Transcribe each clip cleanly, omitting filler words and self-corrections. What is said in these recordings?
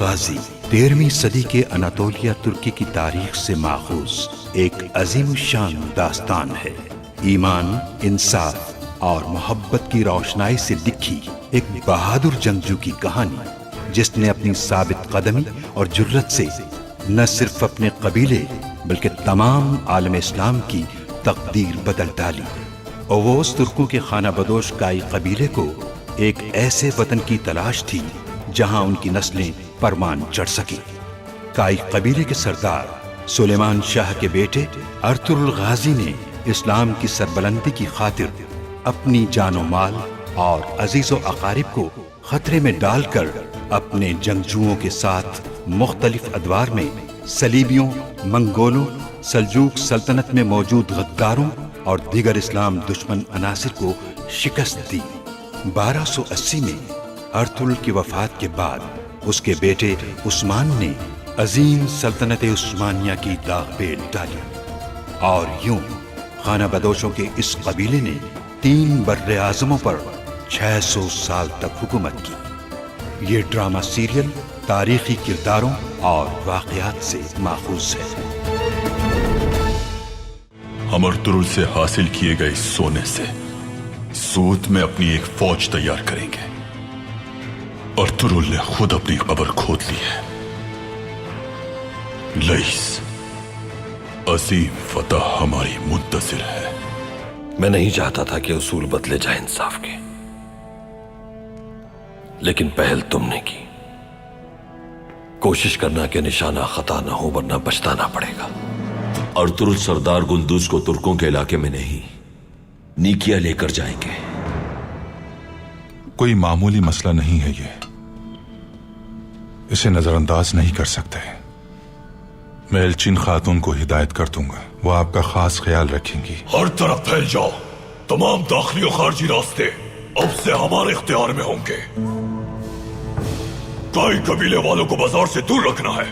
गाजी 13वीं सदी के अनातोलिया तुर्की की तारीख से माखूज एक अजीम शान दास्तान है। ईमान, इंसाफ और मोहब्बत की रोशनाई से लिखी एक बहादुर जंगजू की कहानी, जिसने अपनी साबित कदमी और जुर्रत से न सिर्फ अपने कबीले बल्कि तमाम आलम इस्लाम की तकदीर बदल डाली। ओवोस तुर्कों के खाना बदोश काई कबीले को एक ऐसे वतन की तलाश थी जहां उनकी नस्लें परमान चढ़ सकी। काई कबीले के सरदार सुलेमान शाह के बेटे अर्तुरुल गाजी ने इस्लाम की सरबलंदी की खातिर अपनी जानो माल और अजीजो अकारिब को खतरे में डालकर अपने जंगजुओं के साथ मुख्तलिफ अदवार में सलीबियों, मंगोलों, सल्जूक सल्तनत में मौजूद गद्दारों और दीगर इस्लाम दुश्मन अनासिर को शिकस्त दी। 1280 में अर्तुरुल की वफात के बाद उसके बेटे उस्मान ने अजीम सल्तनत उस्मानिया की दागबेल डाली और यूं खाना बदोशों के इस कबीले ने 3 बर्रे आज़मों पर 600 साल तक हुकूमत की। ये ड्रामा सीरियल तारीखी किरदारों और वाक़यात से माखूज है। हम अर्तुरुल से हासिल किए गए सोने से सूत में अपनी एक फौज तैयार करेंगे। अर्तुरुल ने खुद अपनी कब्र खोद ली है। लईस, अजीम फतह हमारी मुंतज़िर है। मैं नहीं चाहता था कि उसूल बदले जाए इंसाफ के, लेकिन पहल तुमने की। कोशिश करना कि निशाना खता ना हो, वरना पछताना पड़ेगा। अर्तुरुल सरदार गुंदुज को तुर्कों के इलाके में नहीं, नीकिया लेकर जाएंगे। कोई मामूली मसला नहीं है ये, इसे नजरअंदाज नहीं कर सकते। मैं एल्चिन खातून को हिदायत कर दूंगा, वो आपका खास ख्याल रखेंगी। हर तरफ फैल जाओ। तमाम दाखिली और खारजी रास्ते अब से हमारे इख्तियार में होंगे। काई कबीले वालों को बाजार से दूर रखना है।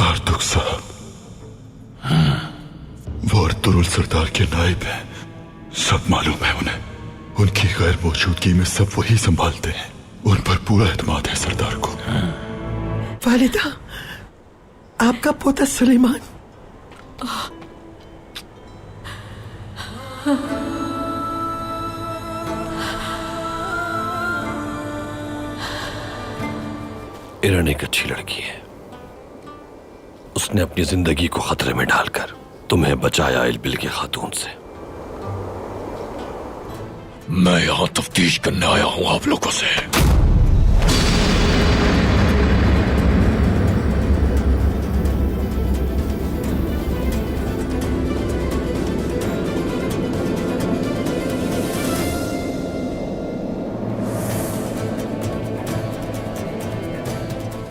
आर्तुक साहब, वो अर्तुरुल सरदार के नायब हैं, सब मालूम है उन्हें। उनकी गैर मौजूदगी में सब वही संभालते हैं। उन पर पूरा एतमाद है सरदार को। वालिदा, आपका पोता सुलेमान। इरन एक अच्छी लड़की है। उसने अपनी जिंदगी को खतरे में डालकर तुम्हें बचाया इलबिल के खातून से। मैं यहां तफ्तीश करने आया हूं आप लोगों से।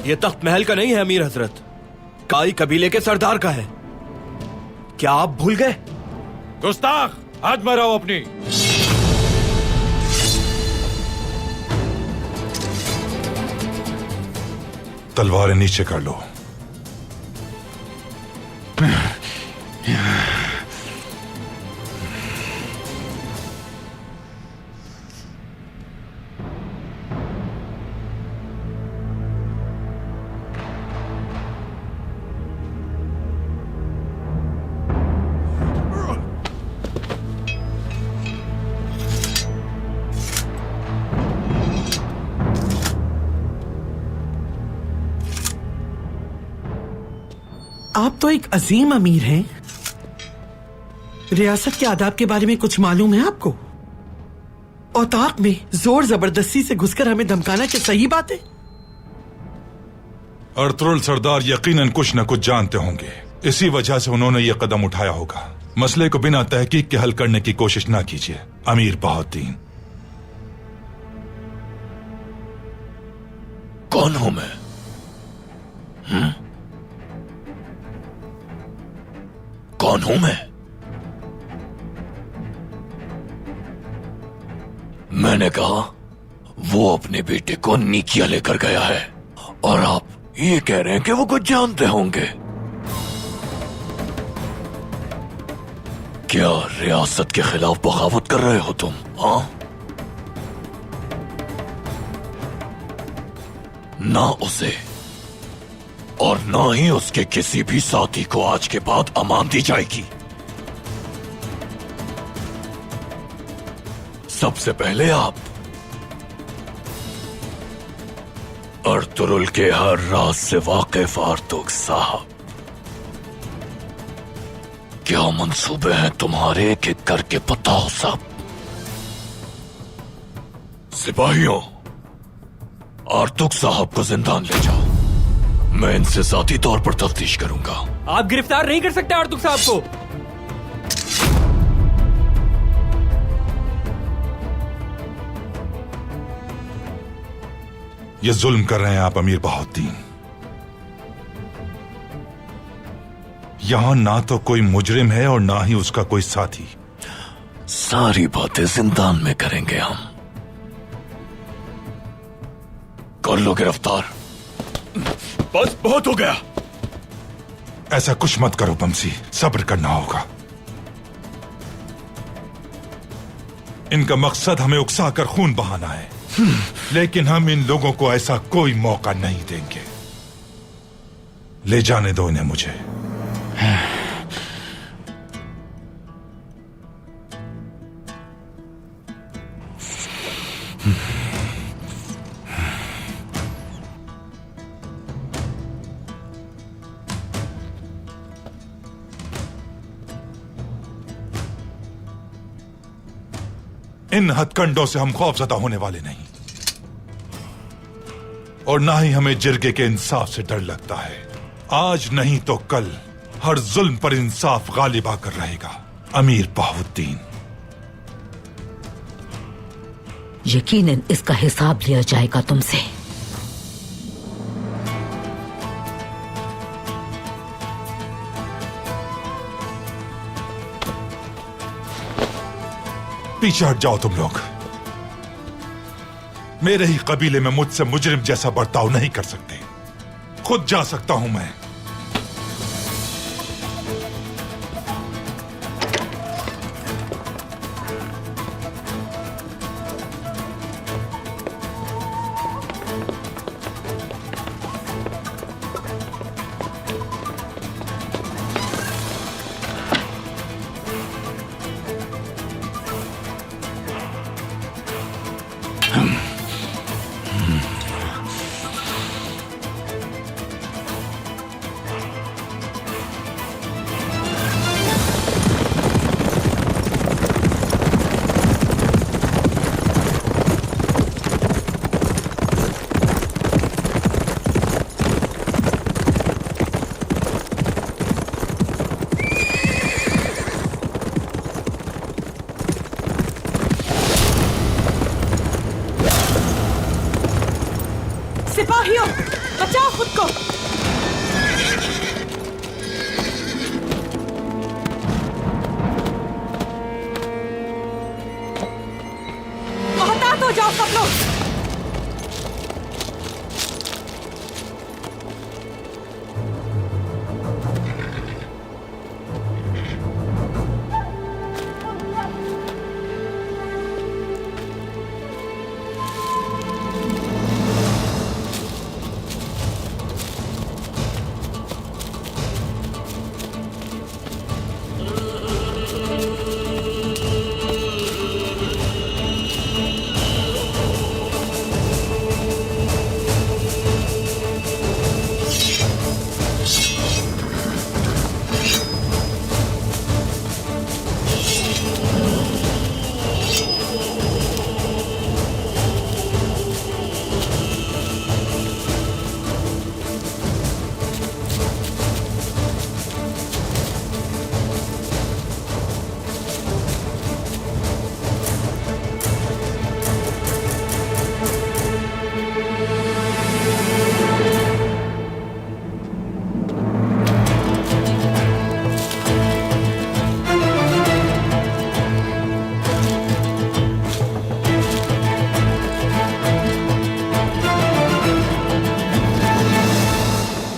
ये तख्त महल का नहीं है अमीर हजरत, काई कबीले के सरदार का है। क्या आप भूल गए? गुस्ताख, हाथ मराओ अपनी। तलवारें नीचे कर लो। आप तो एक अजीम अमीर हैं। रियासत के आदाब के बारे में कुछ मालूम है आपको? औताक में जोर जबरदस्ती से घुसकर हमें धमकाना क्या सही बात है? अर्तुरुल सरदार यकीनन कुछ न कुछ जानते होंगे, इसी वजह से उन्होंने ये कदम उठाया होगा। मसले को बिना तहकीक के हल करने की कोशिश ना कीजिए अमीर बहाउद्दीन। कौन हूं मैं? कौन हूं मैं? मैंने कहा वो अपने बेटे को नीकिया लेकर गया है और आप ये कह रहे हैं कि वो कुछ जानते होंगे। क्या रियासत के खिलाफ बगावत कर रहे हो तुम? हाँ, ना उसे और ना ही उसके किसी भी साथी को आज के बाद अमान दी जाएगी। सबसे पहले आप अर्तुरुल के हर राज से वाकिफ आर्तुक साहब, क्या मंसूबे हैं तुम्हारे एक एक करके बताओ सब। सिपाहियों, आर्तुक साहब को जिंदान ले जाओ, मैं इनसे जाती तौर पर तफ्तीश करूंगा। आप गिरफ्तार नहीं कर सकते आर्तुक साहब को। ये जुल्म कर रहे हैं आप अमीर बहाउद्दीन। यहां ना तो कोई मुजरिम है और ना ही उसका कोई साथी। सारी बातें जिंदान में करेंगे हम। कर लो गिरफ्तार। बस बहुत हो गया। ऐसा कुछ मत करो बमसी, सब्र करना होगा। इनका मकसद हमें उकसाकर खून बहाना है, लेकिन हम इन लोगों को ऐसा कोई मौका नहीं देंगे। ले जाने दो इन्हें मुझे। इन हथकंडों से हम खौफजदा होने वाले नहीं, और ना ही हमें जिरगे के इंसाफ से डर लगता है। आज नहीं तो कल हर जुल्म पर इंसाफ गालिब आकर रहेगा। अमीर बहाउद्दीन, यकीनन इसका हिसाब लिया जाएगा तुमसे। पीछे हट जाओ तुम लोग। मेरे ही कबीले में मुझसे मुजरिम जैसा बर्ताव नहीं कर सकते। खुद जा सकता हूं मैं। सिपाहियों, बचाओ खुद को। मोहतात हो जाओ सब लोग।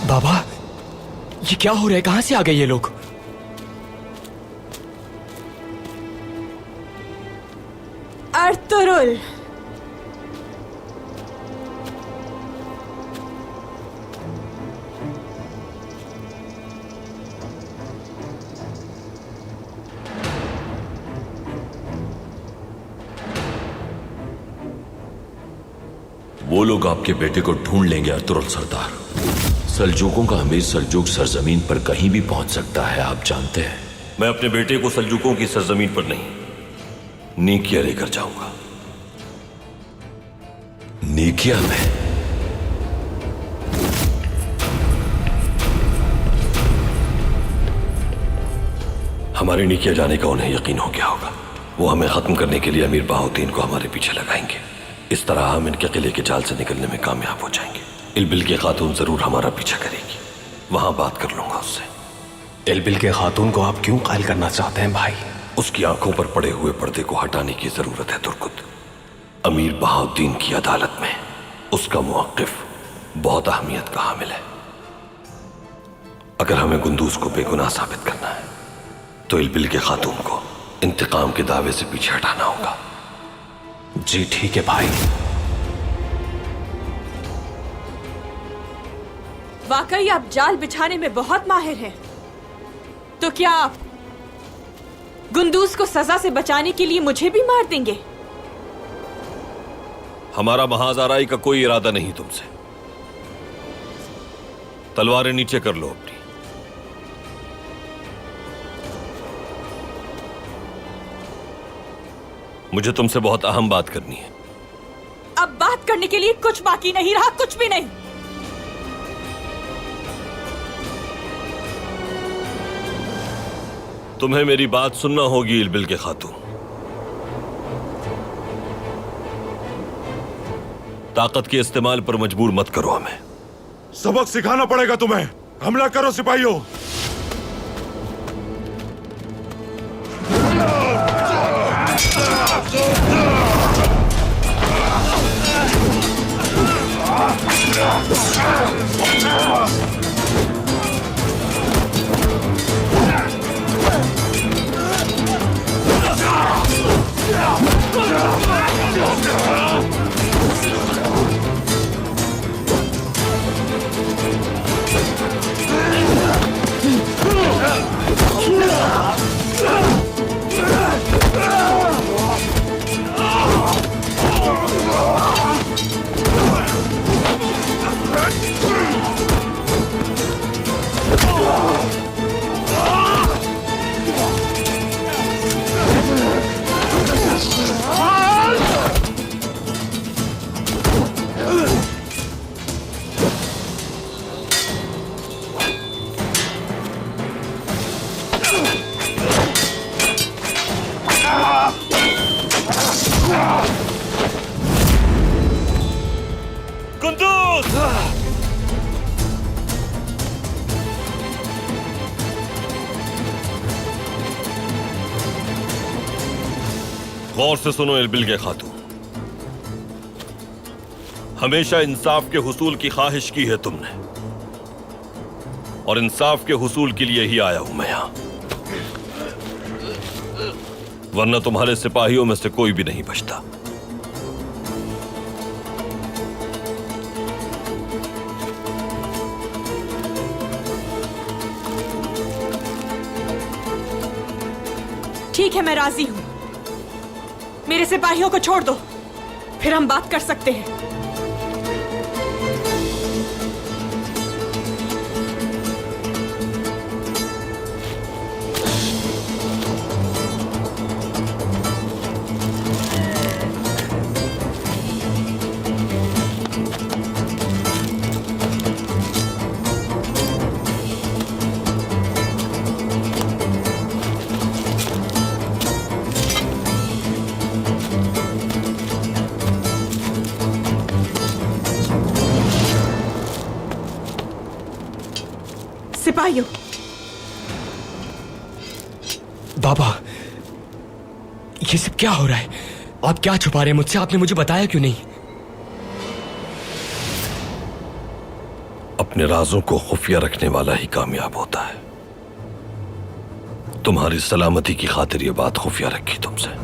बाबा, ये क्या हो रहा है? कहां से आ गए ये लोग? अर्तुरुल, वो लोग आपके बेटे को ढूंढ लेंगे अर्तुरुल सरदार। सल्जूकों का अमीर सल्जूक सरजमीन पर कहीं भी पहुंच सकता है, आप जानते हैं। मैं अपने बेटे को सल्जूकों की सरजमीन पर नहीं, नीकिया लेकर जाऊंगा। नीकिया में? हमारे नीकिया जाने का उन्हें यकीन हो गया होगा। वो हमें खत्म करने के लिए अमीर बहाउद्दीन को हमारे पीछे लगाएंगे। इस तरह हम इनके किले के जाल से निकलने में कामयाब हो जाएंगे। इलबिल के खातून जरूर हमारा पीछा करेगी, वहां बात कर लूंगा उससे। इलबिल के खातून को आप क्यों कायल करना चाहते हैं भाई? उसकी आंखों पर पड़े हुए पर्दे को हटाने की जरूरत है तुर्कुत। अमीर बहाउद्दीन की अदालत में उसका मुवक्किफ बहुत अहमियत का हामिल है। अगर हमें गुंदूज को बेगुनाह साबित करना है तो इलबिल के खातून को इंतकाम के दावे से पीछे हटाना होगा। जी ठीक है भाई। वाकई आप जाल बिछाने में बहुत माहिर हैं। तो क्या आप गुंदूज को सजा से बचाने के लिए मुझे भी मार देंगे? हमारा महाजाराई का कोई इरादा नहीं तुमसे। तलवारें नीचे कर लो अपनी। मुझे तुमसे बहुत अहम बात करनी है। अब बात करने के लिए कुछ बाकी नहीं रहा, कुछ भी नहीं। तुम्हें मेरी बात सुनना होगी इलबिल के खातून। ताकत के इस्तेमाल पर मजबूर मत करो हमें। सबक सिखाना पड़ेगा तुम्हें। हमला करो सिपाहियों। गौर से सुनो इलबिल के खातून। हमेशा इंसाफ के हुसूल की ख्वाहिश की है तुमने, और इंसाफ के हुसूल के लिए ही आया हूं मैं यहां। वरना तुम्हारे सिपाहियों में से कोई भी नहीं बचता। ठीक है, मैं राजी हूं। मेरे सिपाहियों को छोड़ दो, फिर हम बात कर सकते हैं। सिपाहियों। बाबा, ये सब क्या हो रहा है? आप क्या छुपा रहे हैं मुझसे? आपने मुझे बताया क्यों नहीं? अपने राजों को खुफिया रखने वाला ही कामयाब होता है। तुम्हारी सलामती की खातिर ये बात खुफिया रखी तुमसे।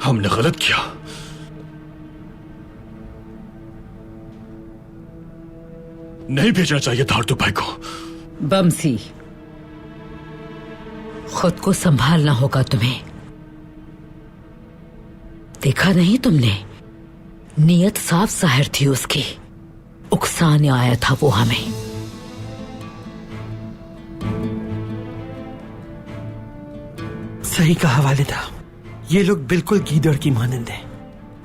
हमने गलत किया। नहीं भेजना चाहिए था अर्तुर भाई को। बमसी, खुद को संभालना होगा तुम्हें। देखा नहीं तुमने? नीयत साफ जाहिर थी उसकी। उकसाने आया था वो हमें। सही कहा वालिदा, ये लोग बिल्कुल गीदड़ की मानंद हैं।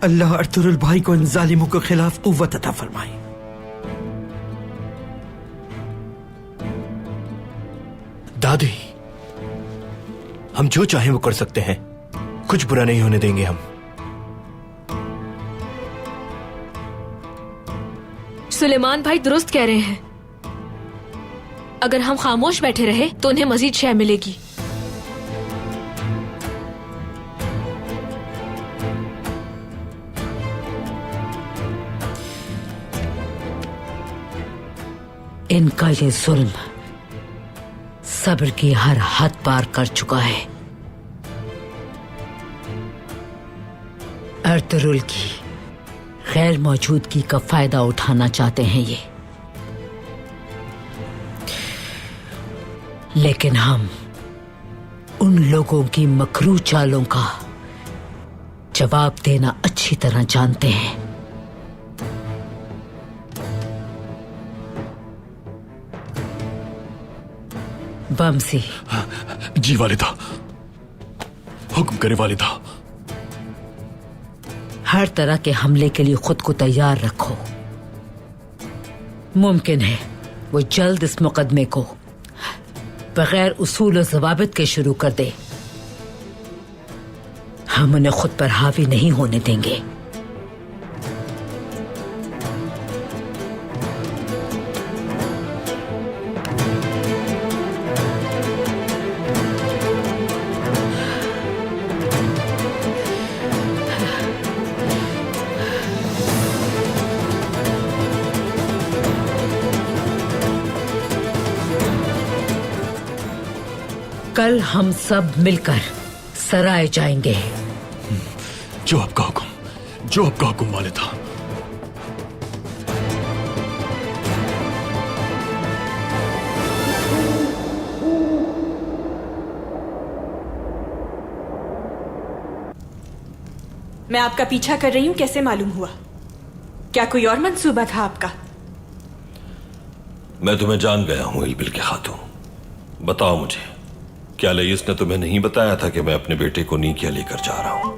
अल्लाह अर्तुरुल भाई को इन जालिमों के खिलाफ कुव्वत अता फरमाए। दादी, हम जो चाहें वो कर सकते हैं, कुछ बुरा नहीं होने देंगे हम। सुलेमान भाई दुरुस्त कह रहे हैं। अगर हम खामोश बैठे रहे तो उन्हें मजीद शय मिलेगी। इनका ये जुल्म सब्र की हर हद पार कर चुका है। अर्तुरुल की गैर मौजूदगी का फायदा उठाना चाहते हैं ये, लेकिन हम उन लोगों की मकरू चालों का जवाब देना अच्छी तरह जानते हैं। बमसी। जी वालिदा, हुक्म करे वालिदा। हर तरह के हमले के लिए खुद को तैयार रखो। मुमकिन है वो जल्द इस मुकदमे को बगैर उसूल और ज़वाबित के शुरू कर दे। हम उन्हें खुद पर हावी नहीं होने देंगे। कल हम सब मिलकर सराय जाएंगे। जो आपका हुक्म, जो आपका हुक्म वालिदा। मैं आपका पीछा कर रही हूं, कैसे मालूम हुआ? क्या कोई और मंसूबा था आपका? मैं तुम्हें जान गया हूं इल्बिल के खातून। बताओ मुझे, क्या लईस ने तुम्हें नहीं बताया था कि मैं अपने बेटे को नीकिया लेकर जा रहा हूं?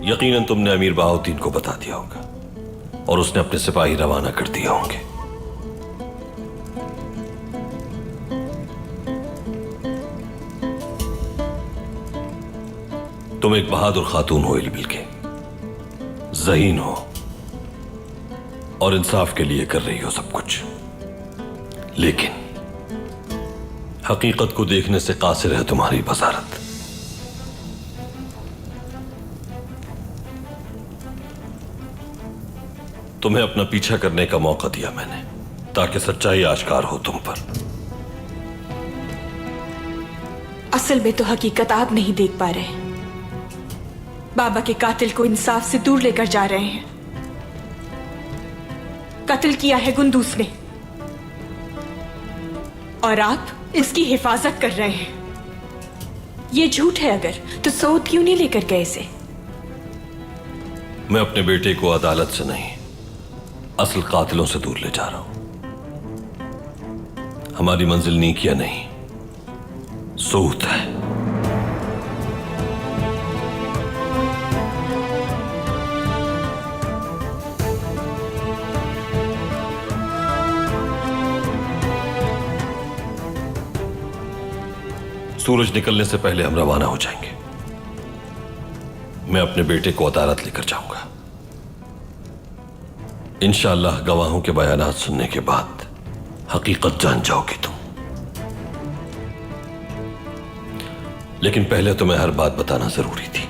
यकीनन तुमने अमीर बहाउद्दीन को बता दिया होगा और उसने अपने सिपाही रवाना कर दिए होंगे। तुम एक बहादुर खातून हो इल्बिल के, ज़हीन हो और इंसाफ के लिए कर रही हो सब कुछ, लेकिन हकीकत को देखने से कासिर है तुम्हारी बसारत। तुम्हें अपना पीछा करने का मौका दिया मैंने ताकि सच्चाई आश्कार हो तुम पर। असल में तो हकीकत आप नहीं देख पा रहे। बाबा के कातिल को इंसाफ से दूर लेकर जा रहे हैं। कत्ल किया है गुंदूस ने और आप इसकी हिफाजत कर रहे हैं। ये झूठ है अगर, तो सऊद क्यों नहीं लेकर गए इसे? मैं अपने बेटे को अदालत से नहीं, असल कातिलों से दूर ले जा रहा हूं। हमारी मंजिल नीकिया नहीं, सऊद है। सूरज निकलने से पहले हम रवाना हो जाएंगे। मैं अपने बेटे को अदालत लेकर जाऊंगा। इंशाअल्लाह गवाहों के बयानात सुनने के बाद हकीकत जान जाओगे तुम। लेकिन पहले तुम्हें हर बात बताना जरूरी थी।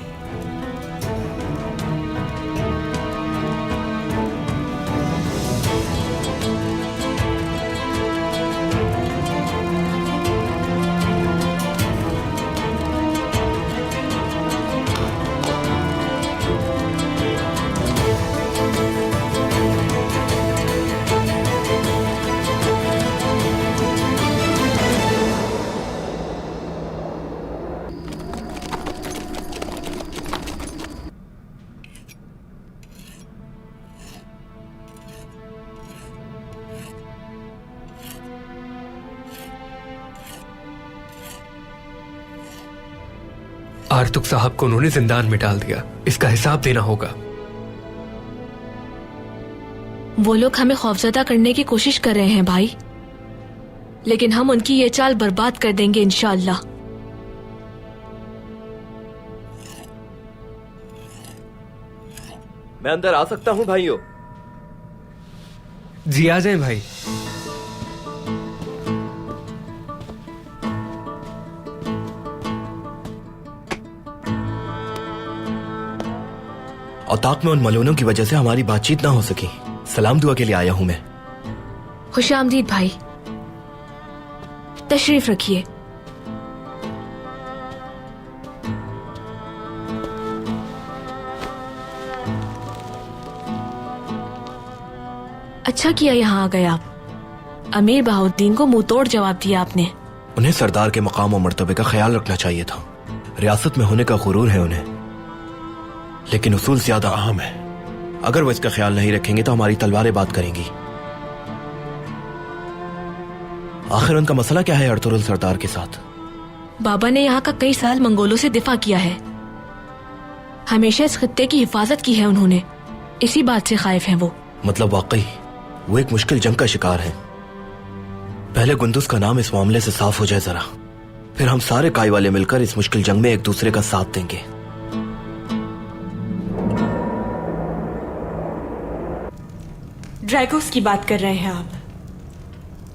आर्तुक साहब को उन्होंने जिंदान में डाल दिया। इसका हिसाब देना होगा। वो लोग हमें खौफजदा करने की कोशिश कर रहे हैं भाई, लेकिन हम उनकी ये चाल बर्बाद कर देंगे इंशाअल्लाह। मैं अंदर आ सकता हूं भाइयों? जी आ जाएं भाई। औताक में उन मलोनों की वजह से हमारी बातचीत ना हो सकी। सलाम दुआ के लिए आया हूं मैं। खुशामदीद भाई, तशरीफ रखिए। अच्छा किया यहाँ आ गए आप। अमीर बहाउद्दीन को मुंह तोड़ जवाब दिया आपने। उन्हें सरदार के मकाम और मर्तबे का ख्याल रखना चाहिए था। रियासत में होने का गुरूर है उन्हें, लेकिन उसूल ज्यादा अहम है। अगर वो इसका ख्याल नहीं रखेंगे तो हमारी तलवारें बात करेंगी। आखिर उनका मसला क्या है अर्तुरुल सरदार के साथ? बाबा ने यहाँ का कई साल मंगोलों से दिफा किया है। हमेशा इस खित्ते की हिफाजत की है उन्होंने, इसी बात से खाइफ हैं वो। मतलब वाकई वो एक मुश्किल जंग का शिकार है। पहले गुंदुस का नाम इस मामले से साफ हो जाए जरा, फिर हम सारे काई वाले मिलकर इस मुश्किल जंग में एक दूसरे का साथ देंगे। ड्रैगोस की बात कर रहे हैं आप?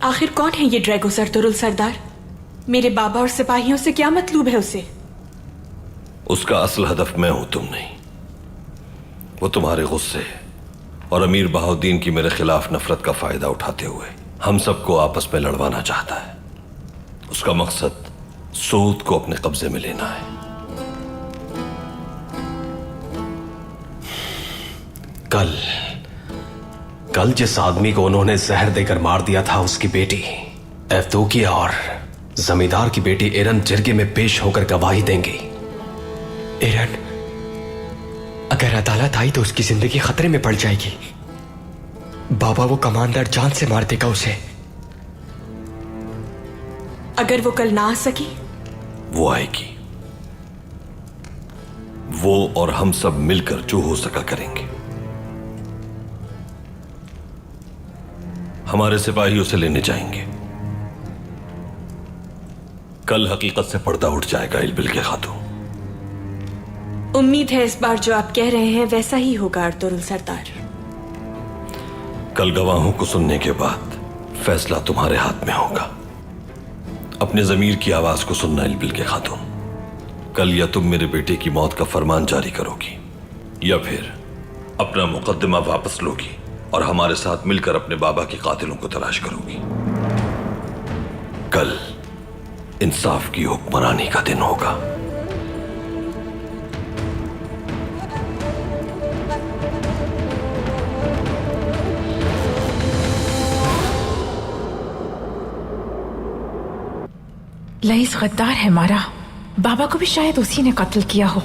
आखिर कौन है ये ड्रैगोस अर्तुरुल सरदार? मेरे बाबा और सिपाहियों से क्या मतलब है उसे? उसका असल हदफ मैं हूं, तुम नहीं। वो तुम्हारे गुस्से और अमीर बहाउद्दीन की मेरे खिलाफ नफरत का फायदा उठाते हुए हम सबको आपस में लड़वाना चाहता है। उसका मकसद सूद को अपने कब्जे में लेना है। कल जिस आदमी को उन्होंने जहर देकर मार दिया था, उसकी बेटी एफ्दोकिया और जमींदार की बेटी एरन जिरगे में पेश होकर गवाही देंगी। एरन, अगर अदालत आई तो उसकी जिंदगी खतरे में पड़ जाएगी। बाबा वो कमांडर जान से मार देगा उसे। अगर वो कल ना आ सकी? वो आएगी। वो और हम सब मिलकर जो हो सका करेंगे। हमारे सिपाही उसे लेने जाएंगे। कल हकीकत से पर्दा उठ जाएगा इल्बिल के खातून। उम्मीद है इस बार जो आप कह रहे हैं वैसा ही होगा अर्तुरुल सरदार। कल गवाहों को सुनने के बाद फैसला तुम्हारे हाथ में होगा। अपने जमीर की आवाज को सुनना इल्बिल के खातून। कल या तुम मेरे बेटे की मौत का फरमान जारी करोगी या फिर अपना मुकदमा वापस लोगी और हमारे साथ मिलकर अपने बाबा के कातिलों को तलाश करोगी। कल इंसाफ की हुक्मरानी का दिन होगा। लईस गद्दार है मारा। बाबा को भी शायद उसी ने कत्ल किया हो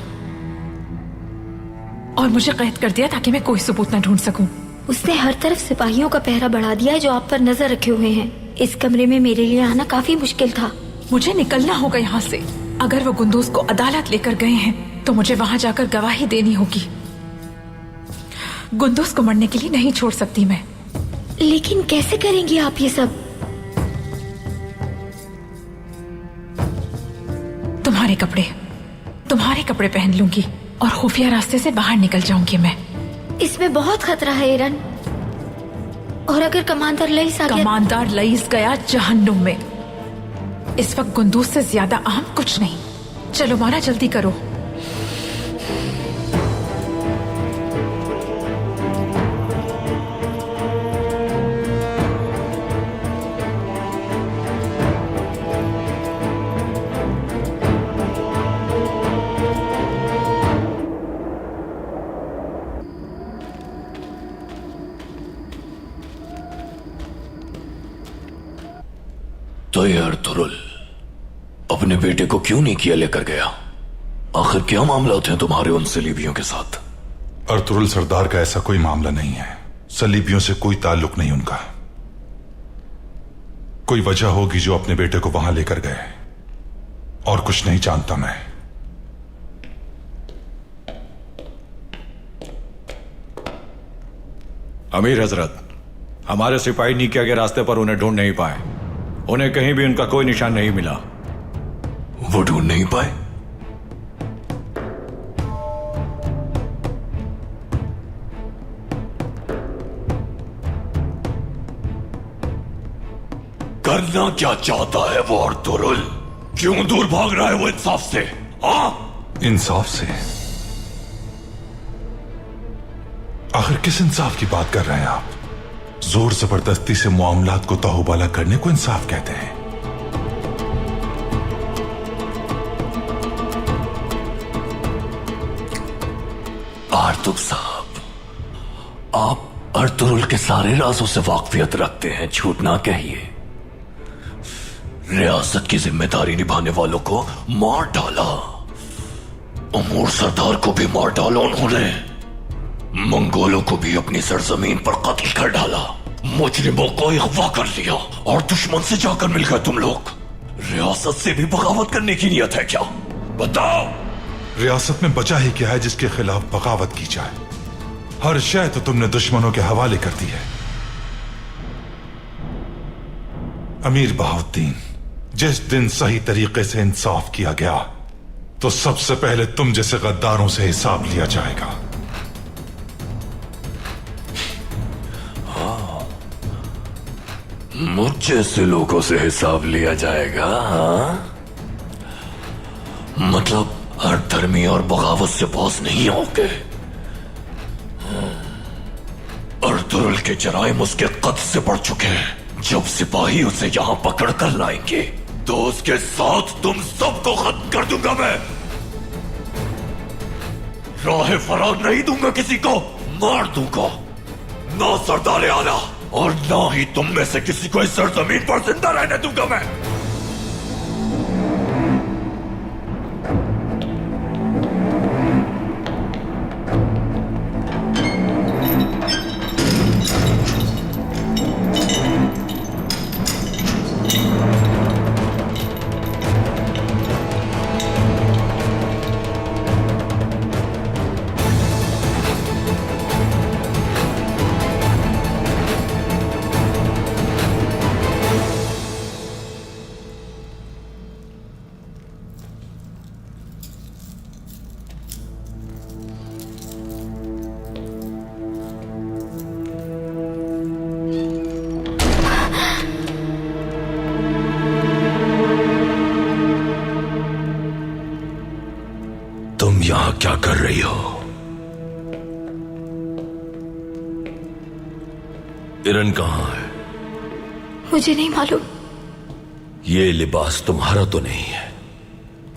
और मुझे कैद कर दिया ताकि मैं कोई सबूत न ढूंढ सकूं। उसने हर तरफ सिपाहियों का पहरा बढ़ा दिया है जो आप पर नजर रखे हुए हैं। इस कमरे में मेरे लिए आना काफी मुश्किल था। मुझे निकलना होगा यहाँ से। अगर वो गुंदूस को अदालत लेकर गए हैं तो मुझे वहां जाकर गवाही देनी होगी। गुंदूस को मरने के लिए नहीं छोड़ सकती मैं। लेकिन कैसे करेंगी आप ये सब? तुम्हारे कपड़े पहन लूंगी और खुफिया रास्ते से बाहर निकल जाऊंगी मैं। इसमें बहुत खतरा है एरन। और अगर कमांडर लईस आ गया? कमांडर लईस गया जहन्नुम में। इस वक्त गुंदूस से ज्यादा अहम कुछ नहीं। चलो मारा, जल्दी करो। तो ये अर्तुरुल अपने बेटे को क्यों नहीं किया लेकर गया? आखिर क्या मामला थे तुम्हारे उन सलीबियों के साथ? अर्तुरुल सरदार का ऐसा कोई मामला नहीं है। सलीबियों से कोई ताल्लुक नहीं उनका। कोई वजह होगी जो अपने बेटे को वहां लेकर गए, और कुछ नहीं जानता मैं। अमीर हजरत, हमारे सिपाही नीके के रास्ते पर उन्हें ढूंढ नहीं पाए। उन्हें कहीं भी उनका कोई निशान नहीं मिला। वो ढूंढ नहीं पाए? करना क्या चाहता है वो अर्तुरुल? क्यों दूर भाग रहा है वो इंसाफ से? इंसाफ से? आखिर किस इंसाफ की बात कर रहे हैं आप? जोर जबरदस्ती से मामलात को तहोबाला करने को इंसाफ कहते हैं। आर्तुक साहब, आप अर्तुरुल के सारे राजों से वाकफियत रखते हैं, झूठ ना कहिए। रियासत की जिम्मेदारी निभाने वालों को मार डाला, अमूर सरदार को भी मार डाला उन्होंने, मंगोलों को भी अपनी सरजमीन पर कत्ल कर डाला, मुजरिमों को अगवा कर लिया और दुश्मन से जाकर मिल गए तुम लोग। रियासत से भी बगावत करने की नियत है क्या? बताओ। रियासत में बचा ही क्या है जिसके खिलाफ बगावत की जाए? हर शय तो तुमने दुश्मनों के हवाले कर दी है। अमीर बहाउद्दीन, जिस दिन सही तरीके से इंसाफ किया गया तो सबसे पहले तुम जैसे गद्दारों से हिसाब लिया जाएगा। मुझ जैसे लोगों से हिसाब लिया जाएगा? मतलब हर धर्मी और बगावत से बॉस नहीं होगे। अर्तुरुल के जराइम उसके कद से बढ़ चुके हैं। जब सिपाही उसे यहां पकड़ कर लाएंगे तो उसके साथ तुम सबको खत्म कर दूंगा मैं। राह फराग नहीं दूंगा किसी को, मार दूंगा। ना सरदार आला और ना ही तुम में से किसी को इस सरजमीन पर जिंदा रहने दूंगा मैं। तुम यहां क्या कर रही हो? इरन कहां है? मुझे नहीं मालूम। ये लिबास तुम्हारा तो नहीं है।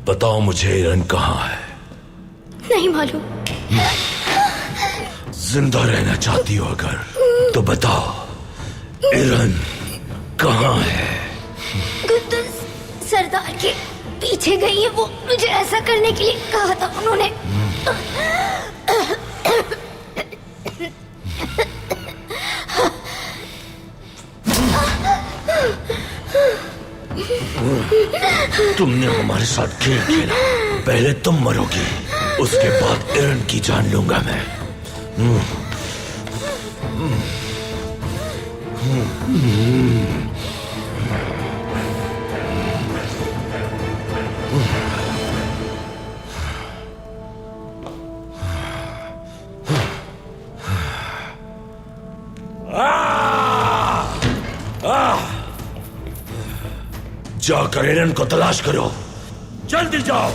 बताओ मुझे, इरन कहां है? नहीं मालूम। जिंदा रहना चाहती हो अगर तो बताओ, इरन कहां है? गुंदुस सरदार के पीछे गई है। वो मुझे ऐसा करने के लिए कहा था उन्होंने। तुमने हमारे साथ खेल खेला। पहले तुम मरोगी, उसके बाद इरन की जान लूंगा मैं। जाकर इरन को तलाश करो, जल्दी जाओ।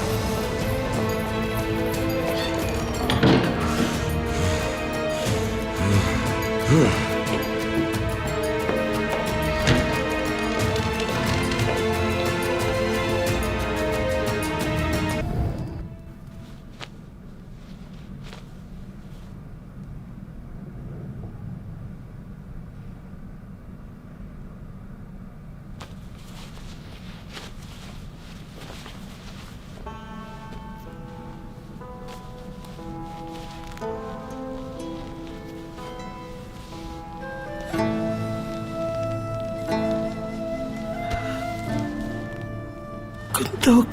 कुंदोक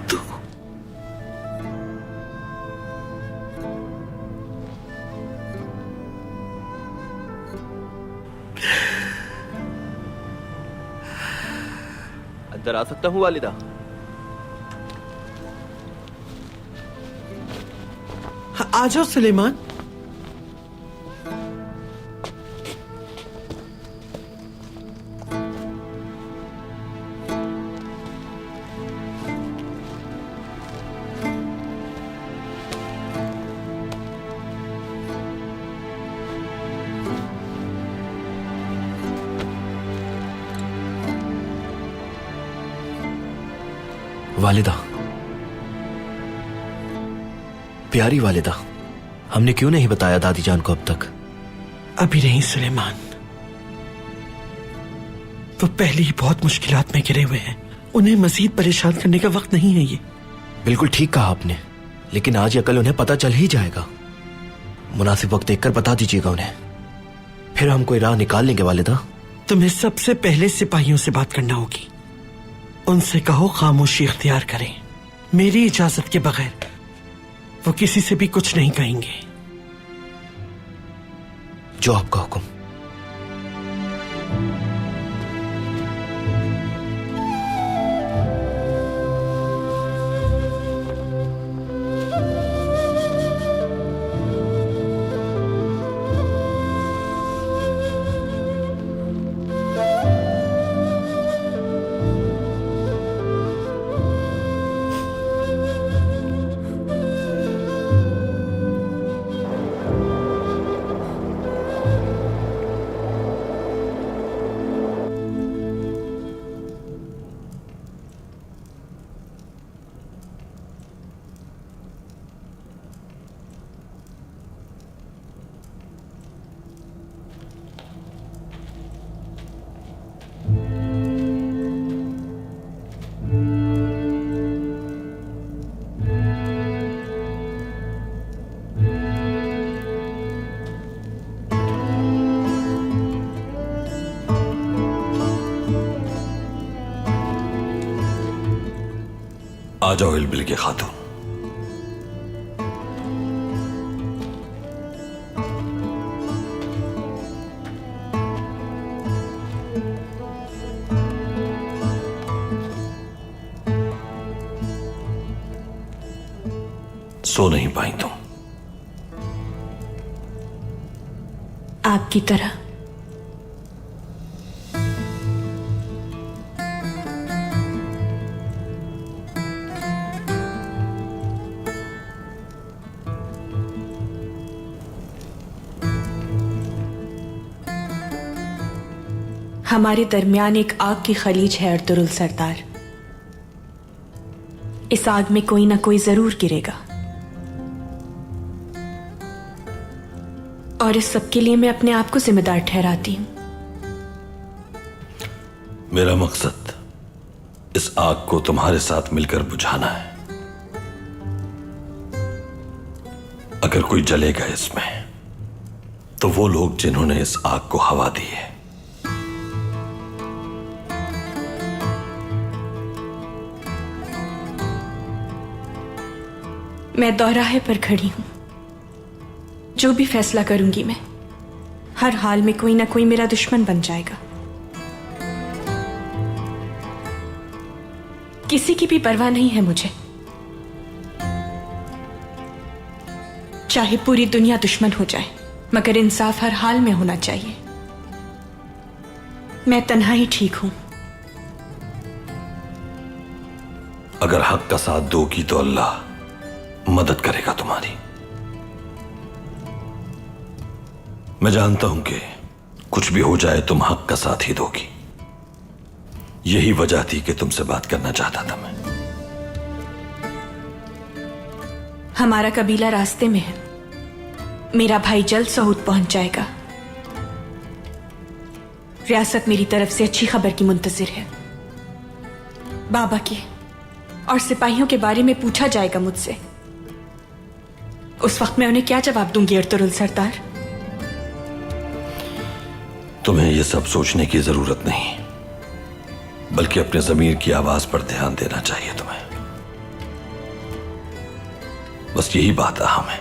अंदर आ सकता हूँ वालिदा? आ जाओ सुलेमान। वालिदा, प्यारी वालिदा, हमने क्यों नहीं बताया दादी जान को अब तक? अभी नहीं सुलेमान, वो पहले ही बहुत मुश्किलात में घिरे हुए हैं। उन्हें मजीद परेशान करने का वक्त नहीं है ये। बिल्कुल ठीक कहा आपने, लेकिन आज या कल उन्हें पता चल ही जाएगा। मुनासिब वक्त देखकर बता दीजिएगा उन्हें, फिर हम कोई राह निकाल लेंगे वालिदा। तुम्हें सबसे पहले सिपाहियों से बात करना होगी। उनसे कहो खामोशी इख्तियार करें। मेरी इजाजत के बगैर वो किसी से भी कुछ नहीं कहेंगे। जो आपका हुक्म। आ जाओ इल्बिल के खातून। सो नहीं पाई तुम? आपकी तरह। हमारे दरमियान एक आग की खलीज है अर्तुरुल सरदार। इस आग में कोई ना कोई जरूर गिरेगा, और इस सब के लिए मैं अपने आप को जिम्मेदार ठहराती हूं। मेरा मकसद इस आग को तुम्हारे साथ मिलकर बुझाना है। अगर कोई जलेगा इसमें, तो वो लोग जिन्होंने इस आग को हवा दी है। मैं दोराहे पर खड़ी हूं। जो भी फैसला करूंगी मैं, हर हाल में कोई ना कोई मेरा दुश्मन बन जाएगा। किसी की भी परवाह नहीं है मुझे, चाहे पूरी दुनिया दुश्मन हो जाए, मगर इंसाफ हर हाल में होना चाहिए। मैं तन्हा ही ठीक हूं। अगर हक का साथ दोगी तो अल्लाह मदद करेगा तुम्हारी। मैं जानता हूं कि कुछ भी हो जाए तुम हक का साथ ही दोगी। यही वजह थी कि तुमसे बात करना चाहता था मैं। हमारा कबीला रास्ते में है। मेरा भाई जल्द सऊद पहुंच जाएगा। रियासत मेरी तरफ से अच्छी खबर की मुंतजिर है। बाबा की और सिपाहियों के बारे में पूछा जाएगा मुझसे। उस वक्त मैं उन्हें क्या जवाब दूंगी अर्तुरुल सरदार? तुम्हें यह सब सोचने की जरूरत नहीं, बल्कि अपने ज़मीर की आवाज पर ध्यान देना चाहिए तुम्हें। बस यही बात अहम है।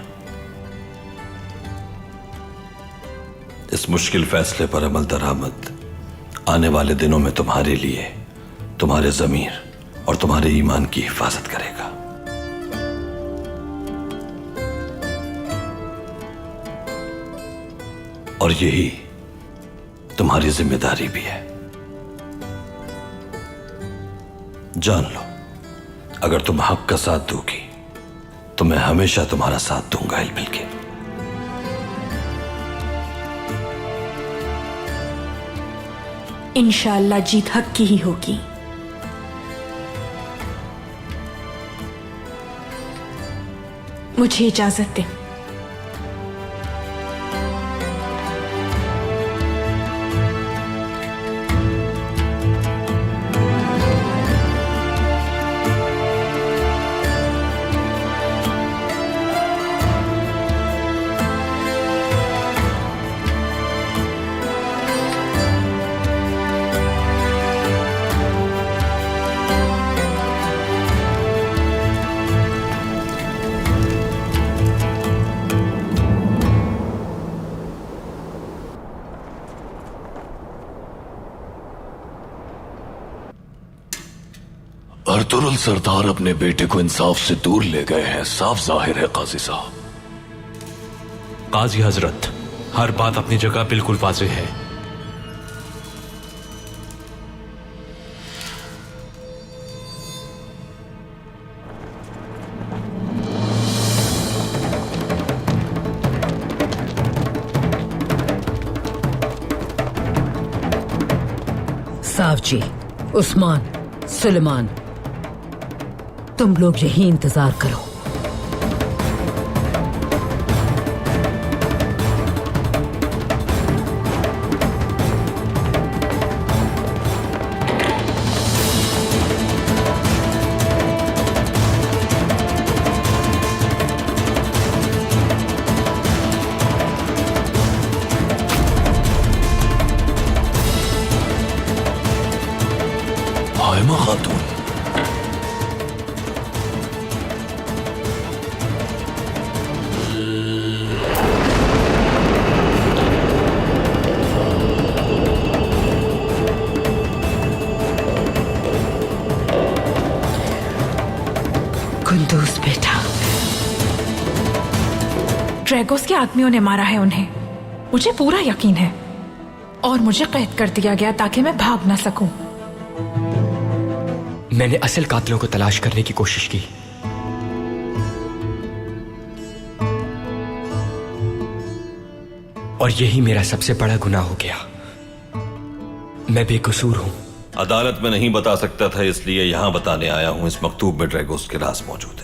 इस मुश्किल फैसले पर अमल दरामद आने वाले दिनों में तुम्हारे लिए तुम्हारे ज़मीर और तुम्हारे ईमान की हिफाजत करेगा। और यही तुम्हारी जिम्मेदारी भी है। जान लो, अगर तुम हक का साथ दोगी तो मैं हमेशा तुम्हारा साथ दूंगा इल्बिल के। इंशाअल्लाह जीत हक की ही होगी। मुझे इजाजत दें। अर्तुरुल सरदार अपने बेटे को इंसाफ से दूर ले गए हैं, साफ जाहिर है काजी साहब। काजी हजरत, हर बात अपनी जगह बिल्कुल वाज़ेह है। सावजी, उस्मान, सुलेमान, तुम लोग यही इंतजार करो। हायमा खातून, कुंदूस बेटा, ड्रैगोस के आदमियों ने मारा है उन्हें, मुझे पूरा यकीन है। और मुझे कैद कर दिया गया ताकि मैं भाग ना सकूं। मैंने असल कातिलों को तलाश करने की कोशिश की, और यही मेरा सबसे बड़ा गुनाह हो गया। मैं बेकसूर हूं। अदालत में नहीं बता सकता था, इसलिए यहां बताने आया हूं। इस मकतूब में ड्रैगोस के राज मौजूद है।